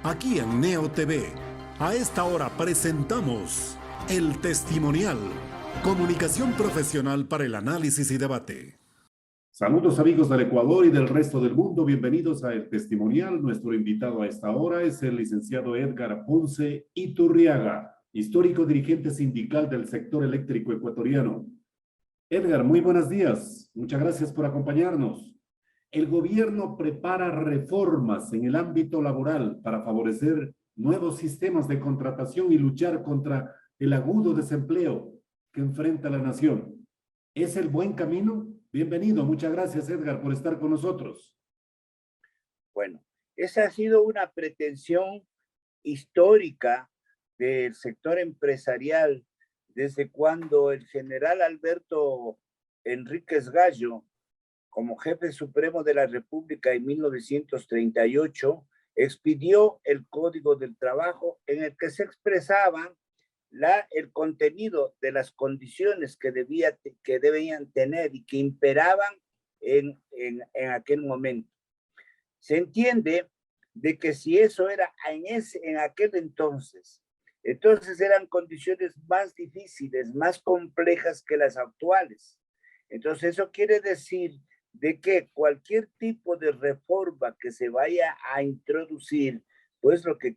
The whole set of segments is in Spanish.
Aquí en Neo TV, a esta hora presentamos El Testimonial, comunicación profesional para el análisis y debate. Saludos amigos del Ecuador y del resto del mundo, bienvenidos a El Testimonial. Nuestro invitado a esta hora es el licenciado Edgar Ponce Iturriaga, histórico dirigente sindical del sector eléctrico ecuatoriano. Edgar, muy buenos días. Muchas gracias por acompañarnos. El gobierno prepara reformas en el ámbito laboral para favorecer nuevos sistemas de contratación y luchar contra el agudo desempleo que enfrenta la nación. ¿Es el buen camino? Bienvenido. Muchas gracias, Edgar, por estar con nosotros. Bueno, esa ha sido una pretensión histórica del sector empresarial desde cuando el general Alberto Enríquez Gallo, como jefe supremo de la República en 1938, expidió el Código del Trabajo en el que se expresaban el contenido de las condiciones que debían tener y que imperaban en aquel momento. Se entiende de que si eso era en aquel entonces eran condiciones más difíciles, más complejas que las actuales. Entonces eso quiere decir de que cualquier tipo de reforma que se vaya a introducir, pues lo que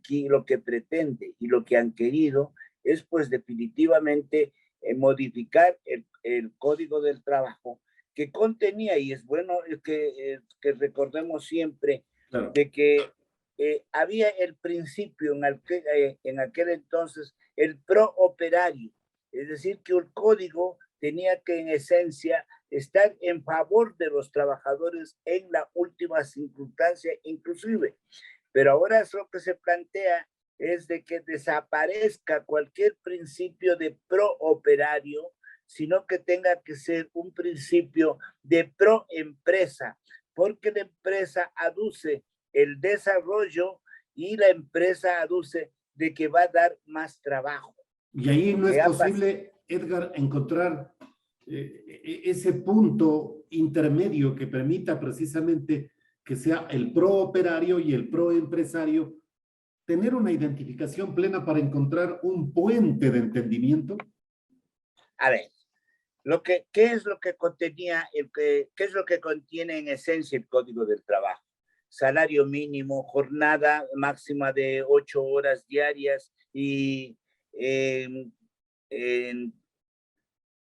pretende y lo que han querido es pues definitivamente modificar el Código del Trabajo que contenía, y es bueno que recordemos siempre, claro, de que había el principio en aquel entonces, el pro operario, es decir, que el código tenía que en esencia estar en favor de los trabajadores en la última circunstancia inclusive. Pero ahora es lo que se plantea es de que desaparezca cualquier principio de pro operario, sino que tenga que ser un principio de pro empresa, porque la empresa aduce el desarrollo y la empresa aduce de que va a dar más trabajo. Y ahí no es posible, Edgar, encontrar ese punto intermedio que permita precisamente que sea el pro operario y el pro empresario tener una identificación plena para encontrar un puente de entendimiento. A ver, ¿qué es lo que contenía, qué es lo que contiene en esencia el Código del Trabajo? Salario mínimo, jornada máxima de 8 horas diarias y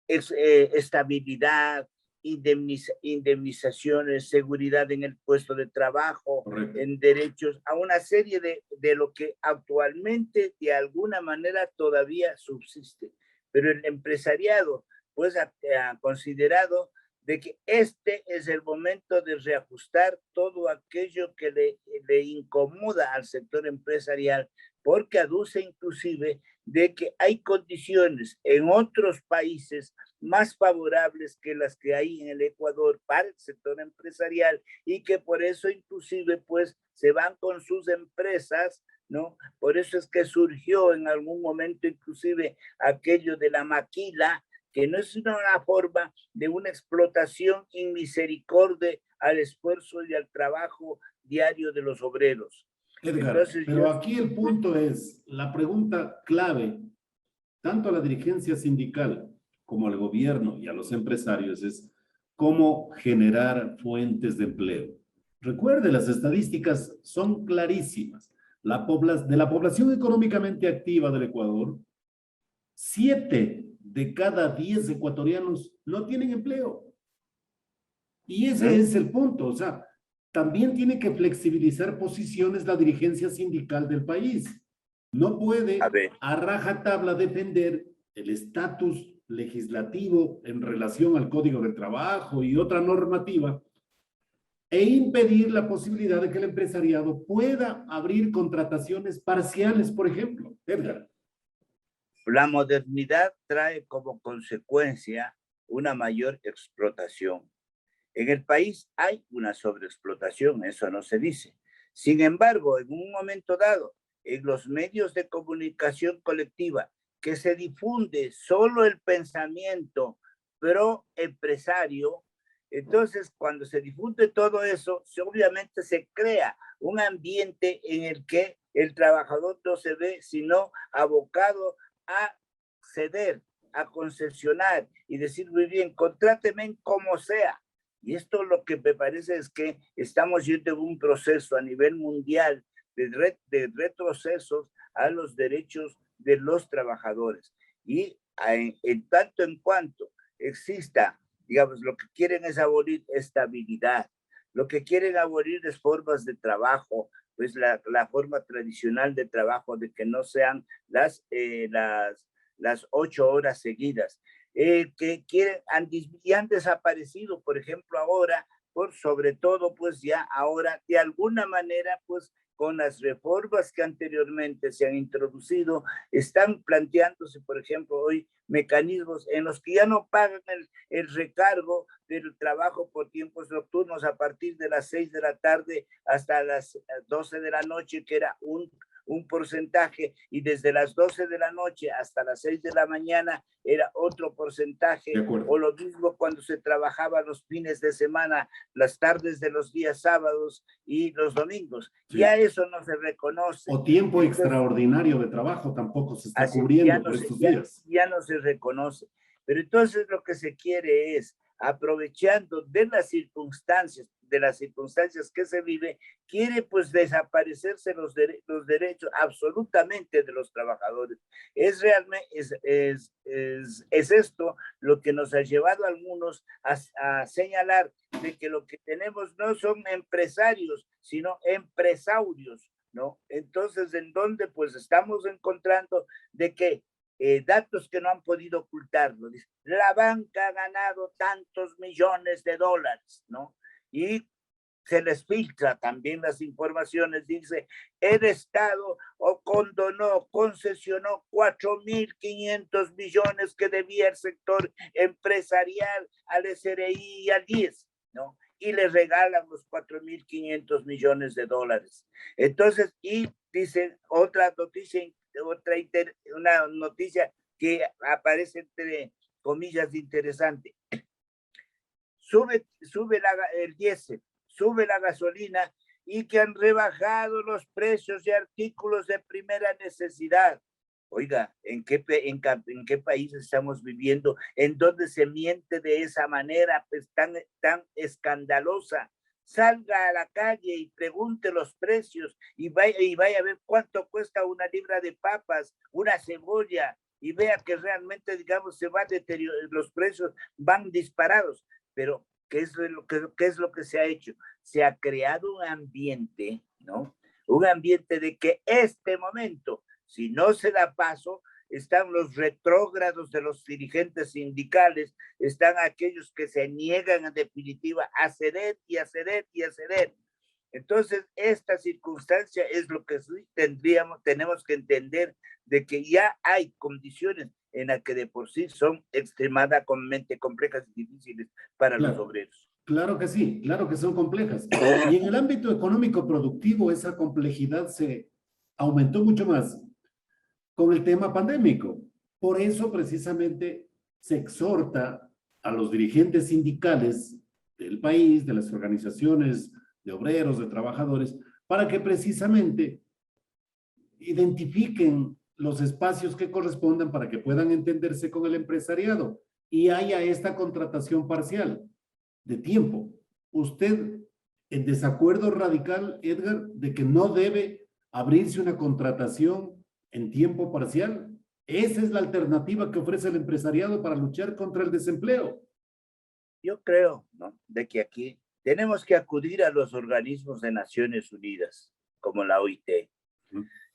estabilidad, indemnizaciones, seguridad en el puesto de trabajo, correcto, en derechos, a una serie de lo que actualmente de alguna manera todavía subsiste. Pero el empresariado pues ha considerado de que este es el momento de reajustar todo aquello que le incomoda al sector empresarial, porque aduce inclusive de que hay condiciones en otros países más favorables que las que hay en el Ecuador para el sector empresarial y que por eso inclusive pues se van con sus empresas, ¿no? Por eso es que surgió en algún momento inclusive aquello de la maquila, que no es una forma de una explotación inmisericordia al esfuerzo y al trabajo diario de los obreros. Edgar, entonces, pero aquí el punto es, la pregunta clave, tanto a la dirigencia sindical como al gobierno y a los empresarios, es cómo generar fuentes de empleo. Recuerde, las estadísticas son clarísimas. De la población económicamente activa del Ecuador, 7 de cada 10 ecuatorianos no tienen empleo. Y ese es el punto, o sea, también tiene que flexibilizar posiciones la dirigencia sindical del país. No puede a rajatabla defender el estatus legislativo en relación al Código de Trabajo y otra normativa e impedir la posibilidad de que el empresariado pueda abrir contrataciones parciales, por ejemplo. Edgar. La modernidad trae como consecuencia una mayor explotación. En el país hay una sobreexplotación, eso no se dice. Sin embargo, en un momento dado, en los medios de comunicación colectiva, que se difunde solo el pensamiento pro empresario, entonces cuando se difunde todo eso, obviamente se crea un ambiente en el que el trabajador no se ve sino abocado a ceder, a concesionar y decir, muy bien, contráteme como sea. Y esto lo que me parece es que estamos yendo en un proceso a nivel mundial de retrocesos a los derechos de los trabajadores. Y en tanto en cuanto exista, digamos, lo que quieren es abolir estabilidad, lo que quieren abolir es formas de trabajo, pues la forma tradicional de trabajo, de que no sean las 8 horas seguidas, que quieren, y han desaparecido, por ejemplo, ahora, por sobre todo, pues ya ahora, de alguna manera, pues con las reformas que anteriormente se han introducido, están planteándose, por ejemplo, hoy mecanismos en los que ya no pagan el recargo del trabajo por tiempos nocturnos a partir de las 6 de la tarde hasta las 12 de la noche, que era un porcentaje, y desde las 12 de la noche hasta las 6 de la mañana era otro porcentaje, o lo mismo cuando se trabajaba los fines de semana, las tardes de los días sábados y los domingos. Sí. Ya eso no se reconoce. O tiempo extraordinario de trabajo tampoco se está cubriendo por estos días. Ya no se reconoce. Pero entonces lo que se quiere es, aprovechando de las circunstancias que se vive, quiere pues desaparecerse los derechos absolutamente de los trabajadores. Es realmente, es esto lo que nos ha llevado a algunos a señalar de que lo que tenemos no son empresarios, sino empresarios, ¿no? Entonces, ¿en dónde pues estamos encontrando de que datos que no han podido ocultarlo? Dice, la banca ha ganado tantos millones de dólares, ¿no? Y se les filtra también las informaciones, dice, el Estado condonó, concesionó 4.500 millones que debía el sector empresarial al SRI y al IES, ¿no? Y le regalan los 4.500 millones de dólares. Entonces, y dice otra noticia, una noticia que aparece entre comillas interesante. Sube el diésel, sube la gasolina, y que han rebajado los precios de artículos de primera necesidad. Oiga, ¿en qué país estamos viviendo en donde se miente de esa manera pues, tan escandalosa? Salga a la calle y pregunte los precios y vaya a ver cuánto cuesta una libra de papas, una cebolla, y vea que realmente, digamos, se va deteriorando, los precios van disparados. Pero ¿qué es lo que se ha hecho? Se ha creado un ambiente, ¿no? Un ambiente de que este momento, si no se da paso, están los retrógrados de los dirigentes sindicales, están aquellos que se niegan en definitiva a ceder y a ceder y a ceder. Entonces, esta circunstancia es lo que sí tenemos que entender, de que ya hay condiciones en las que de por sí son extremadamente complejas y difíciles para los obreros. Claro que sí, claro que son complejas. Y en el ámbito económico productivo, esa complejidad se aumentó mucho más con el tema pandémico. Por eso, precisamente, se exhorta a los dirigentes sindicales del país, de las organizaciones de obreros, de trabajadores, para que precisamente identifiquen los espacios que correspondan para que puedan entenderse con el empresariado y haya esta contratación parcial de tiempo. Usted, en desacuerdo radical, Edgar, de que no debe abrirse una contratación en tiempo parcial. Esa es la alternativa que ofrece el empresariado para luchar contra el desempleo. Yo creo, ¿no?, de que aquí tenemos que acudir a los organismos de Naciones Unidas, como la OIT.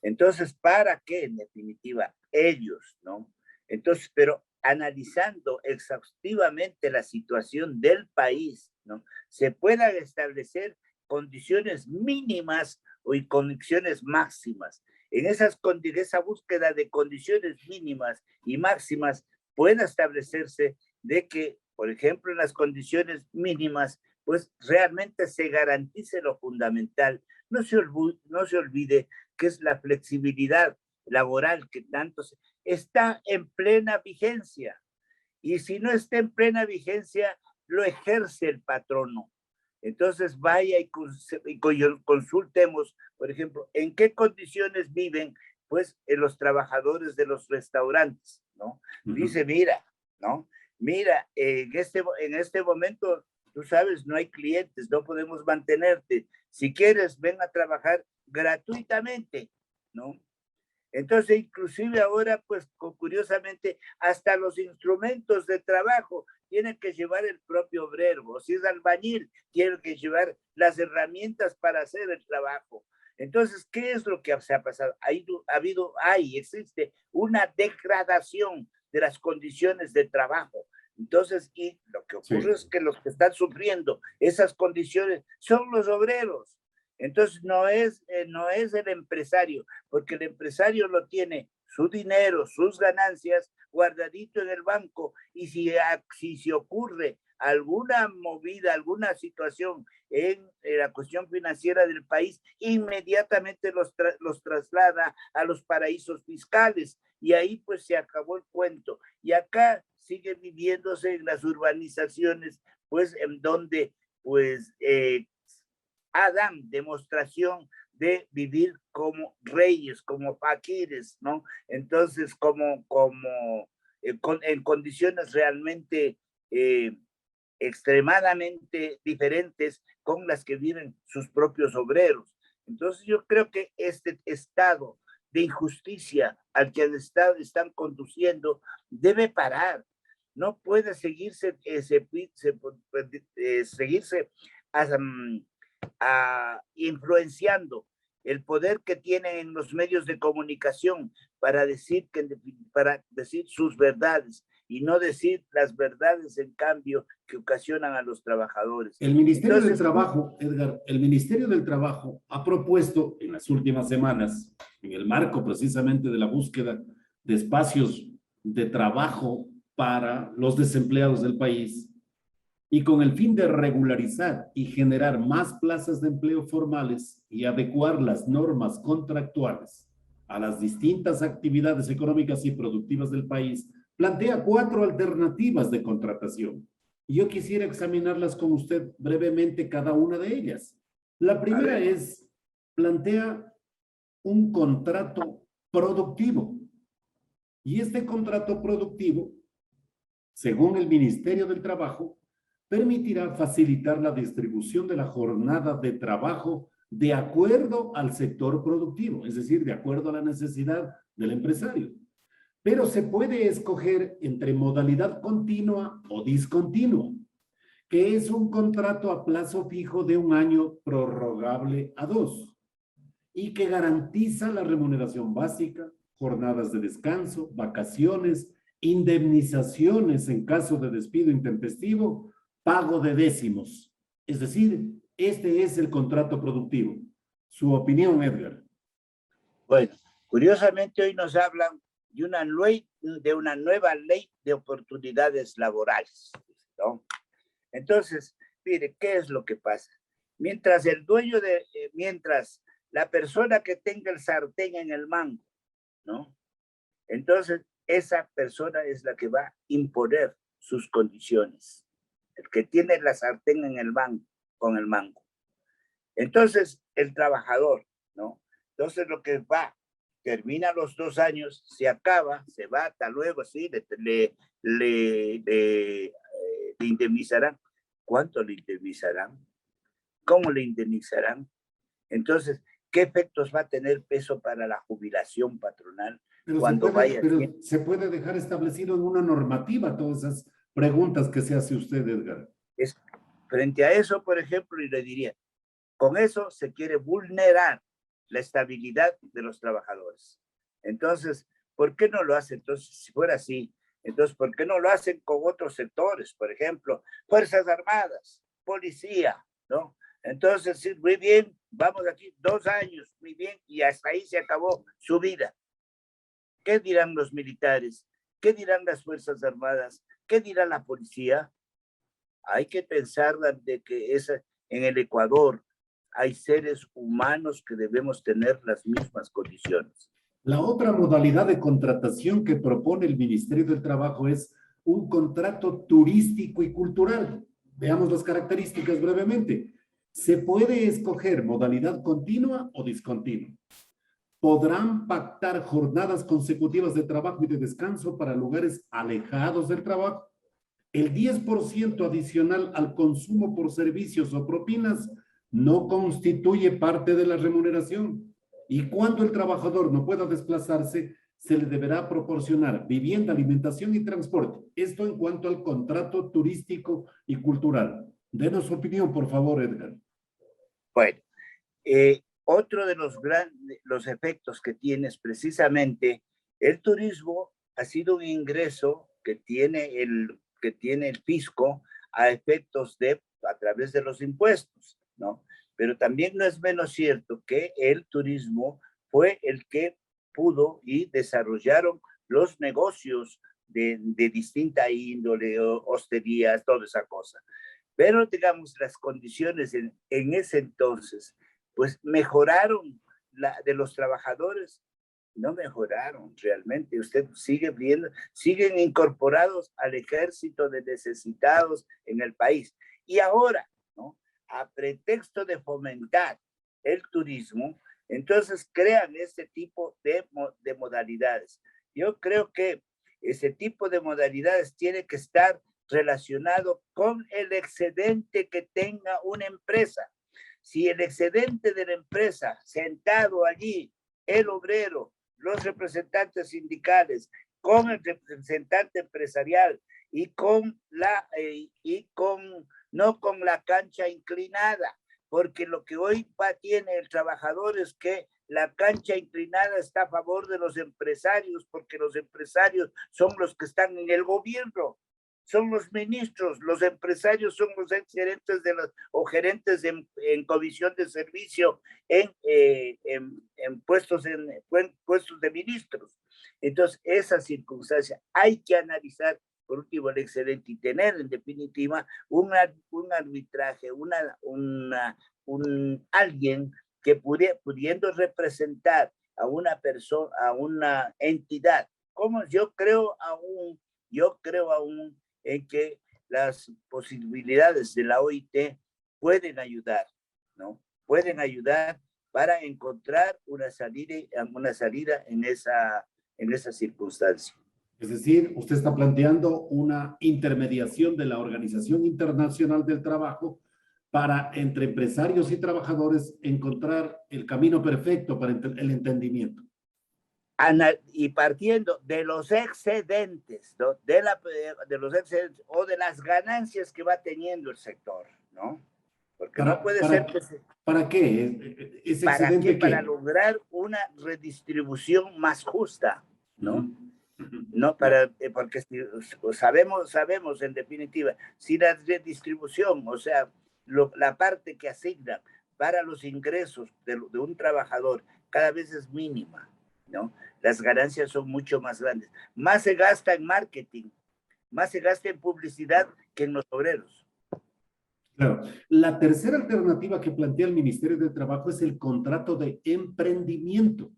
Entonces, ¿para qué, en definitiva, ellos, ¿no? Entonces, pero analizando exhaustivamente la situación del país, ¿no?, se puedan establecer condiciones mínimas y condiciones máximas. En esa búsqueda de condiciones mínimas y máximas puede establecerse de que, por ejemplo, en las condiciones mínimas, pues realmente se garantice lo fundamental. No se olvide que es la flexibilidad laboral que tanto está en plena vigencia. Y si no está en plena vigencia, lo ejerce el patrono. Entonces vaya y consultemos, por ejemplo, en qué condiciones viven pues los trabajadores de los restaurantes, ¿no? Dice, mira, ¿no? Mira, en este momento, tú sabes, no hay clientes, no podemos mantenerte. Si quieres, ven a trabajar gratuitamente, ¿no? Entonces, inclusive ahora, pues, curiosamente, hasta los instrumentos de trabajo tienen que llevar el propio obrero. O si es albañil, tiene que llevar las herramientas para hacer el trabajo. Entonces, ¿qué es lo que se ha pasado? Existe una degradación de las condiciones de trabajo. Entonces, y lo que ocurre es que los que están sufriendo esas condiciones son los obreros. Entonces, no es el empresario, porque el empresario lo tiene su dinero, sus ganancias guardadito en el banco, y si se ocurre alguna movida, alguna situación en la cuestión financiera del país, inmediatamente los traslada a los paraísos fiscales, y ahí pues se acabó el cuento. Y acá sigue viviéndose en las urbanizaciones, pues en donde pues dan demostración de vivir como reyes, como faquires, ¿no? Entonces, en condiciones realmente extremadamente diferentes con las que viven sus propios obreros. Entonces, yo creo que este estado de injusticia al que están conduciendo debe parar. No puede seguirse influenciando el poder que tienen en los medios de comunicación para decir sus verdades y no decir las verdades, en cambio, que ocasionan a los trabajadores. El Ministerio del Trabajo, Edgar, el Ministerio del Trabajo ha propuesto en las últimas semanas, en el marco precisamente de la búsqueda de espacios de trabajo para los desempleados del país, y con el fin de regularizar y generar más plazas de empleo formales y adecuar las normas contractuales a las distintas actividades económicas y productivas del país, plantea 4 alternativas de contratación. Y yo quisiera examinarlas con usted brevemente cada una de ellas. La primera plantea un contrato productivo. Y este contrato productivo, según el Ministerio del Trabajo, permitirá facilitar la distribución de la jornada de trabajo de acuerdo al sector productivo, es decir, de acuerdo a la necesidad del empresario. Pero se puede escoger entre modalidad continua o discontinua, que es un contrato a plazo fijo de 1 año prorrogable a 2 y que garantiza la remuneración básica, jornadas de descanso, vacaciones, indemnizaciones en caso de despido intempestivo, pago de décimos. Es decir, este es el contrato productivo. Su opinión, Edgar. Bueno, curiosamente hoy nos hablan de una nueva ley de oportunidades laborales, ¿no? Entonces, mire, ¿qué es lo que pasa? Mientras la persona que tenga el sartén en el mango, ¿no? Entonces, esa persona es la que va a imponer sus condiciones. El que tiene la sartén en el mango, con el mango. Entonces, el trabajador, ¿no? Entonces, lo que termina los 2 años, se acaba, se va, hasta luego, sí, le indemnizarán. ¿Cuánto le indemnizarán? ¿Cómo le indemnizarán? Entonces, ¿qué efectos va a tener eso para la jubilación patronal? Pero se puede dejar establecido en una normativa todas esas preguntas que se hace usted, Edgar. Frente a eso, por ejemplo, y le diría, con eso se quiere vulnerar la estabilidad de los trabajadores. Entonces, ¿por qué no lo hacen? Entonces, si fuera así, entonces, ¿por qué no lo hacen con otros sectores? Por ejemplo, Fuerzas Armadas, Policía, ¿no? Entonces, sí, muy bien, vamos aquí 2 años, muy bien, y hasta ahí se acabó su vida. ¿Qué dirán los militares? ¿Qué dirán las Fuerzas Armadas? ¿Qué dirá la policía? Hay que pensar de que en el Ecuador hay seres humanos que debemos tener las mismas condiciones. La otra modalidad de contratación que propone el Ministerio del Trabajo es un contrato turístico y cultural. Veamos las características brevemente. Se puede escoger modalidad continua o discontinua. Podrán pactar jornadas consecutivas de trabajo y de descanso para lugares alejados del trabajo. El 10% adicional al consumo por servicios o propinas no constituye parte de la remuneración. Y cuando el trabajador no pueda desplazarse, se le deberá proporcionar vivienda, alimentación y transporte. Esto en cuanto al contrato turístico y cultural. Denos su opinión, por favor, Edgar. Bueno, otro de los efectos que tiene es precisamente el turismo ha sido un ingreso que tiene el fisco a efectos a través de los impuestos, ¿no? Pero también no es menos cierto que el turismo fue el que pudo y desarrollaron los negocios de distinta índole, hosterías, toda esa cosa. Pero, digamos, las condiciones en ese entonces, pues mejoraron de los trabajadores, no mejoraron realmente. Usted sigue viendo, siguen incorporados al ejército de necesitados en el país. Y ahora, ¿no? A pretexto de fomentar el turismo, entonces crean este tipo de modalidades. Yo creo que ese tipo de modalidades tiene que estar relacionado con el excedente que tenga una empresa. Si el excedente de la empresa, sentado allí, el obrero, los representantes sindicales, con el representante empresarial y no con la cancha inclinada, porque lo que hoy tiene el trabajador es que la cancha inclinada está a favor de los empresarios, porque los empresarios son los que están en el gobierno, son los ministros, los empresarios son los gerentes o gerentes en comisión de servicio en puestos de ministros. Entonces, esa circunstancia hay que analizar, por último, el excedente y tener, en definitiva, un arbitraje, alguien que pudiendo representar a una persona, a una entidad, como yo creo aún en que las posibilidades de la OIT pueden ayudar, ¿no? Pueden ayudar para encontrar una salida en esa circunstancia. Es decir, usted está planteando una intermediación de la Organización Internacional del Trabajo para, entre empresarios y trabajadores, encontrar el camino perfecto para el entendimiento. Y partiendo de los excedentes, ¿no? de los excedentes o de las ganancias que va teniendo el sector, ¿no? Porque no puede ser que ¿para qué? ¿Ese excedente qué? Para lograr una redistribución más justa, ¿no? No, porque sabemos en definitiva, si la redistribución, o sea, la parte que asignan para los ingresos de un trabajador cada vez es mínima, ¿no? Las ganancias son mucho más grandes. Más se gasta en marketing, más se gasta en publicidad que en los obreros. Claro. La tercera alternativa que plantea el Ministerio de Trabajo es el contrato de emprendimiento.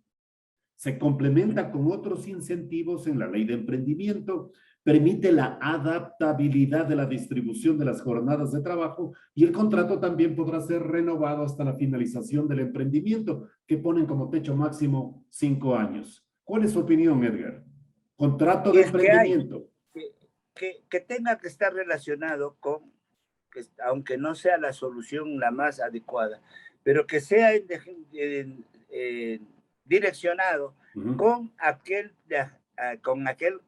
Se complementa con otros incentivos en la ley de emprendimiento, permite la adaptabilidad de la distribución de las jornadas de trabajo y el contrato también podrá ser renovado hasta la finalización del emprendimiento, que ponen como techo máximo 5 años. ¿Cuál es su opinión, Edgar? Contrato de emprendimiento. Que tenga que estar relacionado con, aunque no sea la solución la más adecuada, pero que sea direccionado con aquel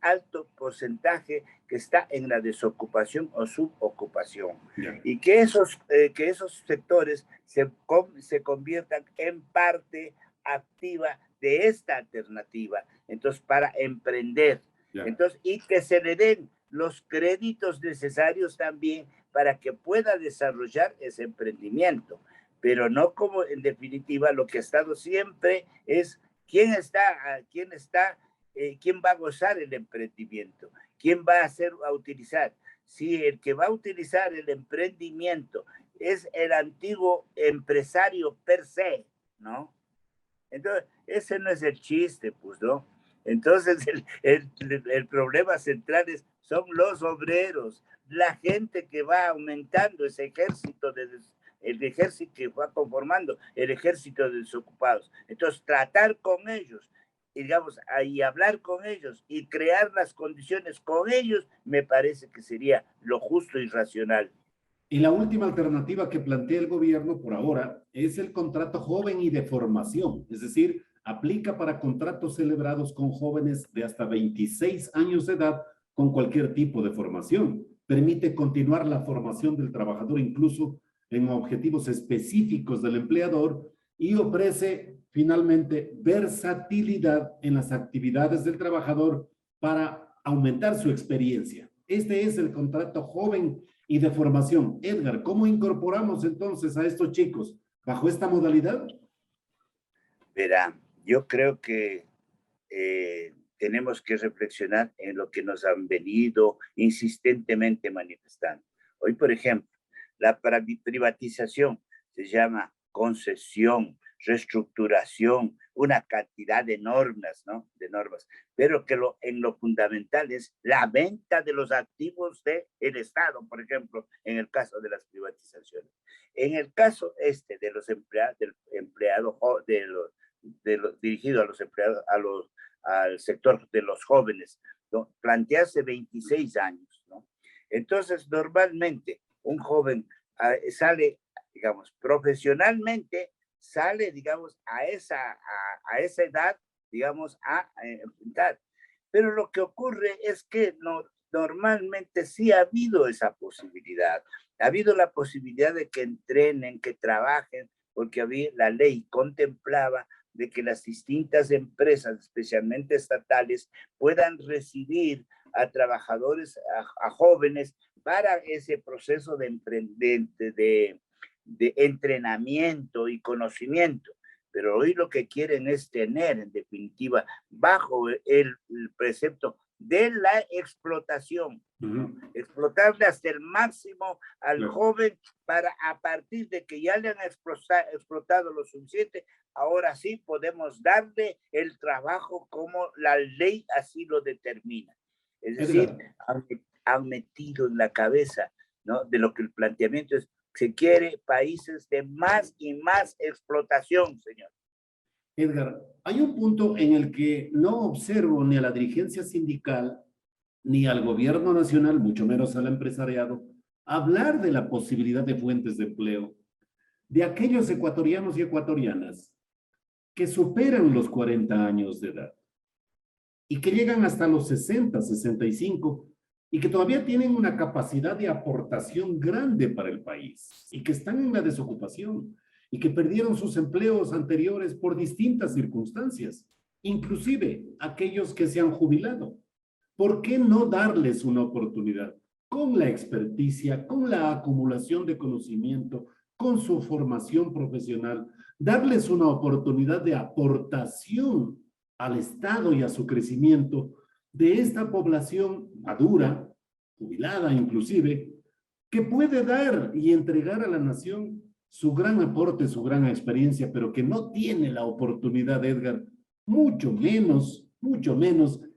alto porcentaje que está en la desocupación o subocupación. Y que esos sectores se conviertan en parte activa de esta alternativa. Entonces, para emprender. Entonces, y que se le den los créditos necesarios también para que pueda desarrollar ese emprendimiento. Pero no como, en definitiva, lo que ha estado siempre es quién va a gozar el emprendimiento, quién va a utilizar. Si el que va a utilizar el emprendimiento es el antiguo empresario per se, ¿no? Entonces, ese no es el chiste, pues, ¿no? Entonces, el problema central es son los obreros, la gente que va aumentando ese ejército el ejército que va conformando el ejército de desocupados. Entonces, tratar con ellos, y digamos, y hablar con ellos y crear las condiciones con ellos, me parece que sería lo justo y racional. Y la última alternativa que plantea el gobierno por ahora es el contrato joven y de formación, es decir, aplica para contratos celebrados con jóvenes de hasta 26 años de edad con cualquier tipo de formación. Permite continuar la formación del trabajador incluso en objetivos específicos del empleador y ofrece finalmente versatilidad en las actividades del trabajador para aumentar su experiencia. Este es el contrato joven y de formación. Edgar, ¿cómo incorporamos entonces a estos chicos bajo esta modalidad? Verá, yo creo que tenemos que reflexionar en lo que nos han venido insistentemente manifestando. Hoy, por ejemplo, la privatización se llama concesión, reestructuración, una cantidad de normas, ¿no? De normas, pero que en lo fundamental es la venta de los activos del Estado, por ejemplo, en el caso de las privatizaciones. En el caso de los empleados, del empleado, dirigido a los empleados, al sector de los jóvenes, ¿no? Plantearse 26 años, ¿no? Entonces, normalmente, un joven sale, digamos, profesionalmente, sale, digamos, a esa edad, digamos, a enfrentar. Pero lo que ocurre es que normalmente sí ha habido esa posibilidad. Ha habido la posibilidad de que entrenen, que trabajen, porque la ley contemplaba de que las distintas empresas, especialmente estatales, puedan recibir a trabajadores, a jóvenes, para ese proceso de entrenamiento y conocimiento. Pero hoy lo que quieren es tener, en definitiva, bajo el precepto de la explotación, explotarle hasta el máximo al joven para, a partir de que ya le han explotado lo suficiente, ahora sí podemos darle el trabajo como la ley así lo determina. Es decir, han metido en la cabeza, ¿no?, de lo que el planteamiento es: se quiere países de más y más explotación, señor. Edgar, hay un punto en el que no observo ni a la dirigencia sindical ni al gobierno nacional, mucho menos al empresariado, hablar de la posibilidad de fuentes de empleo de aquellos ecuatorianos y ecuatorianas que superan los 40 años de edad y que llegan hasta los 60, 65 y que todavía tienen una capacidad de aportación grande para el país y que están en la desocupación y que perdieron sus empleos anteriores por distintas circunstancias, inclusive aquellos que se han jubilado. ¿Por qué no darles una oportunidad con la experticia, con la acumulación de conocimiento, con su formación profesional, darles una oportunidad de aportación al Estado y a su crecimiento de esta población madura, jubilada inclusive, que puede dar y entregar a la nación su gran aporte, su gran experiencia, pero que no tiene la oportunidad, Edgar, mucho menos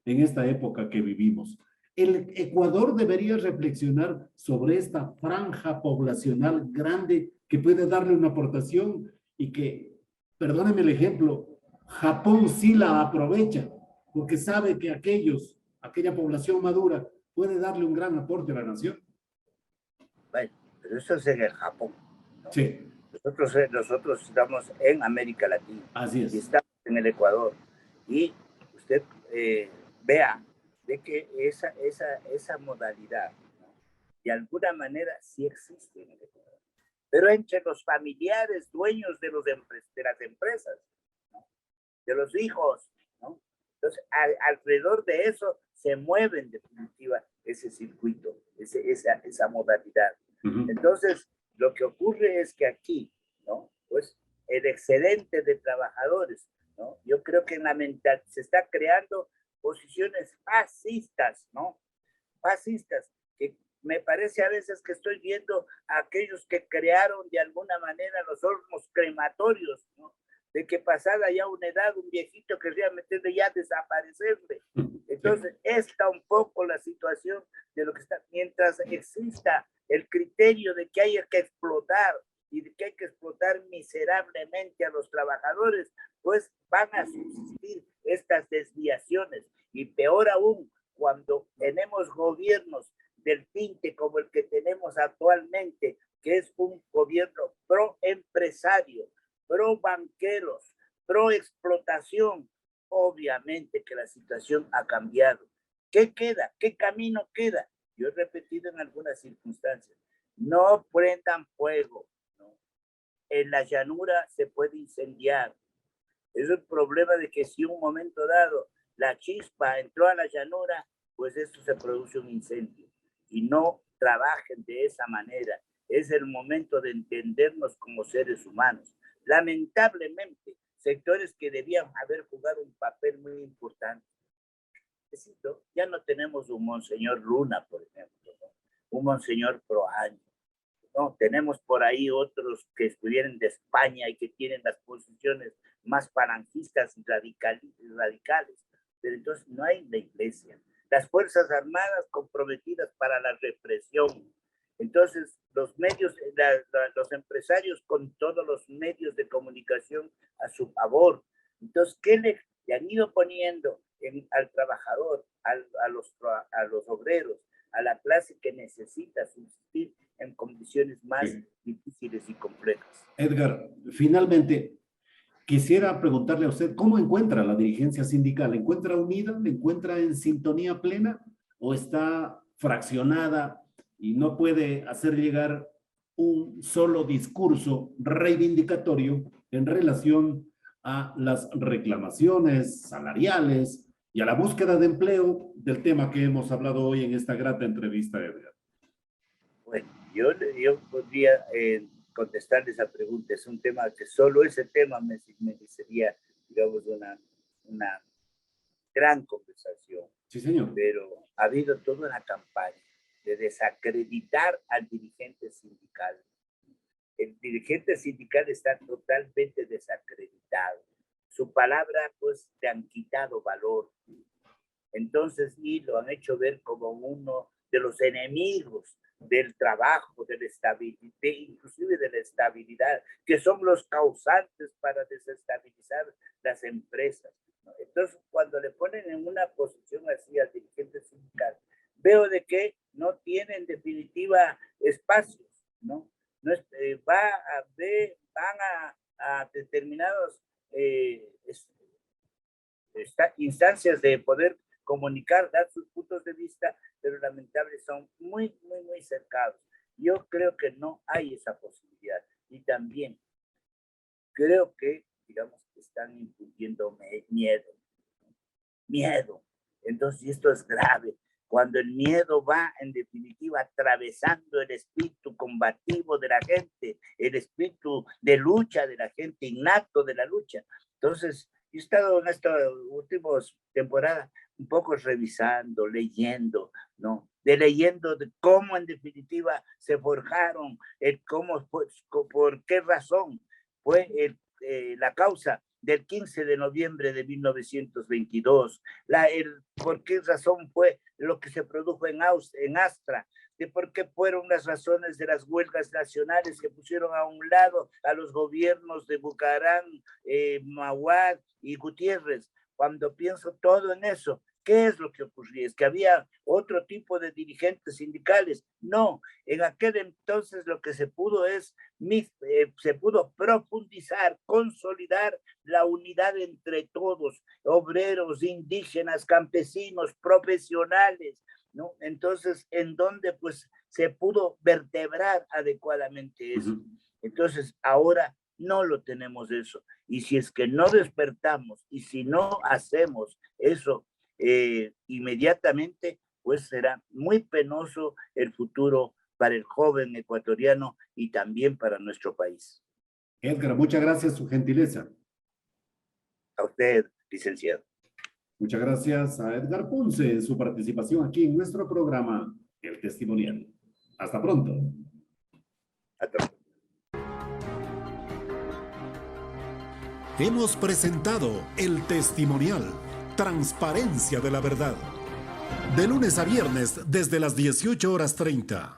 en esta época que vivimos? El Ecuador debería reflexionar sobre esta franja poblacional grande que puede darle una aportación y que, perdónenme el ejemplo, Japón sí la aprovecha porque sabe que aquella población madura puede darle un gran aporte a la nación. Bueno, pero eso es en el Japón, ¿no? Sí. Nosotros estamos en América Latina. Así es. Y estamos en el Ecuador. Y usted vea de que esa modalidad, ¿no?, de alguna manera sí existe en el Ecuador. Pero entre los familiares dueños de las empresas, ¿no?, de los hijos, ¿no? Entonces, alrededor de eso se mueve en definitiva ese circuito, esa modalidad. Entonces, lo que ocurre es que aquí, ¿no?, pues el excedente de trabajadores, ¿no?, yo creo que en la mental se está creando posiciones fascistas, ¿no? Fascistas, que me parece a veces que estoy viendo a aquellos que crearon de alguna manera los hornos crematorios, ¿no?, de que pasada ya una edad, un viejito querría meterle ya desaparecerle. Entonces, esta un poco la situación de lo que está, mientras exista el criterio de que hay que explotar y de que hay que explotar miserablemente a los trabajadores, pues van a subsistir estas desviaciones. Y peor aún, cuando tenemos gobiernos del tinte como el que tenemos actualmente, que es un gobierno pro empresario, pro banqueros, pro explotación, obviamente que la situación ha cambiado. ¿Qué queda? ¿Qué camino queda? Yo he repetido en algunas circunstancias, no prendan fuego, ¿no? En la llanura se puede incendiar. Es el problema de que si un momento dado la chispa entró a la llanura, pues esto se produce un incendio. Y no trabajen de esa manera. Es el momento de entendernos como seres humanos. Lamentablemente, sectores que debían haber jugado un papel muy importante. Ya no tenemos un Monseñor Luna, por ejemplo, ¿no? Un Monseñor Proaño. No, tenemos por ahí otros que estuvieron de España y que tienen las posiciones más falangistas y radicales. Pero entonces no hay la iglesia. Las Fuerzas Armadas comprometidas para la represión. Entonces, los medios, los empresarios con todos los medios de comunicación a su favor. Entonces, ¿qué le han ido poniendo al trabajador, a los obreros, a la clase que necesita subsistir en condiciones más difíciles y complejas? Edgar, finalmente, quisiera preguntarle a usted, ¿cómo encuentra la dirigencia sindical? ¿La encuentra unida? ¿La encuentra en sintonía plena? ¿O está fraccionada y no puede hacer llegar un solo discurso reivindicatorio en relación a las reclamaciones salariales y a la búsqueda de empleo del tema que hemos hablado hoy en esta grata entrevista, Edgar? Bueno, yo podría contestarle esa pregunta. Es un tema que solo ese tema me sería, digamos, una gran conversación. Sí, señor. Pero ha habido toda una campaña de desacreditar al dirigente sindical. El dirigente sindical está totalmente desacreditado. Su palabra, pues, le han quitado valor. Entonces, y lo han hecho ver como uno de los enemigos del trabajo, de la estabilidad, inclusive de la estabilidad, que son los causantes para desestabilizar las empresas. Entonces, cuando le ponen en una posición así al dirigente sindical, veo de que no tiene en definitiva espacios, ¿no? No es, van a determinados instancias de poder comunicar, dar sus puntos de vista, pero lamentablemente son muy, muy, muy cercados. Yo creo que no hay esa posibilidad. Y también creo que, digamos, están infundiendo miedo. Miedo. Entonces, esto es grave. Cuando el miedo va, en definitiva, atravesando el espíritu combativo de la gente, el espíritu de lucha de la gente, innato de la lucha. Entonces, yo he estado en estas últimas temporadas un poco revisando, leyendo, ¿no? Leyendo de cómo en definitiva se forjaron, por qué razón fue la causa del 15 de noviembre de 1922, por qué razón fue lo que se produjo en Astra, de por qué fueron las razones de las huelgas nacionales que pusieron a un lado a los gobiernos de Bucarán, Mahuad y Gutiérrez. Cuando pienso todo en eso, ¿qué es lo que ocurría? ¿Es que había otro tipo de dirigentes sindicales? No, en aquel entonces lo que se pudo se pudo profundizar, consolidar la unidad entre todos, obreros, indígenas, campesinos, profesionales, ¿no? Entonces, en donde pues se pudo vertebrar adecuadamente eso. Entonces, ahora no lo tenemos eso. Y si es que no despertamos y si no hacemos eso inmediatamente, pues será muy penoso el futuro para el joven ecuatoriano y también para nuestro país. Edgar, muchas gracias, su gentileza. A usted, licenciado. Muchas gracias a Edgar Ponce, su participación aquí en nuestro programa El Testimonial. Hasta pronto. Hasta pronto. Hemos presentado El Testimonial, Transparencia de la Verdad. De lunes a viernes desde las 18:30.